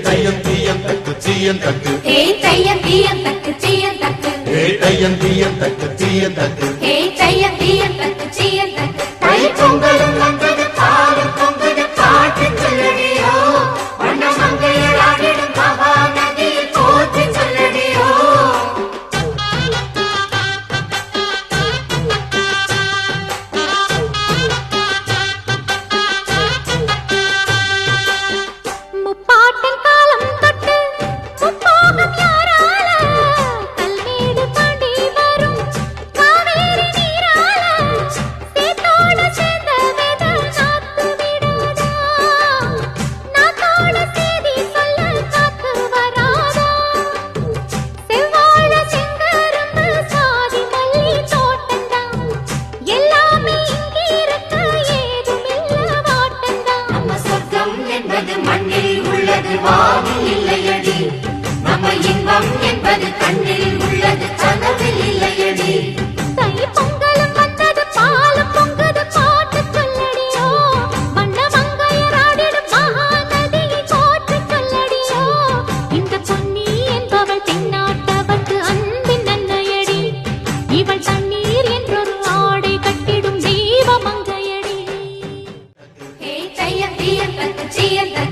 தையம் தீயம் தக்கு சீயம் தக்கு தையம் தீயம் தக்கு சீயம் தக்கு தையம் தீயம் தக்கு சீயம் தக்கு தையம் தீயம் தக்கு சீயம் தக்கு தை பொங்கலும் வந்தது பாலும் பொங்குது பாட்டு சொல்லடியோ வண்ண மங்கையராடிடும் மகாநதியில் போற்றி சொல்லடியோ முப்பாட்டன் காலம் தொட்டு முப்போகம் யாரால கல்மேடு தாண்டி வரும் காவேரி நீரால சேத்தோட சேர்ந்த வேத நாத்து விடாதா நாத்தோட சேதி சொல்ல காத்து வராதா செவ்வாழ செங்கரும்பு சாதி மல்லி தோட்டந்தான் எல்லாமே இங்கிருக்க ஏதுமில்ல வாட்டந்தான் நம்ம சொர்க்கம் என்பது மண்ணில் உள்ளது வாவில் இல்லையடி நம்ம இன்பம் என்பது கண்ணில் உள்ளது கனவில் இல்லையடி தை பொங்கலும் வந்தது பாலும் பொங்குது பாட்டு சொல்லடியோ வண்ண மங்கையராடிடும் மகாநதியை போற்றி சொல்லடியோ இந்த பொன்னி என்பவள் தென்னாட்டவர்க்கு அன்பின் அன்னையடி இவள் தண்ணீர் என்றொரு ஆடை கட்டிடும் தெய்வ மங்கையடி தையம் தீயம் தக்கு சீயம் தக்கு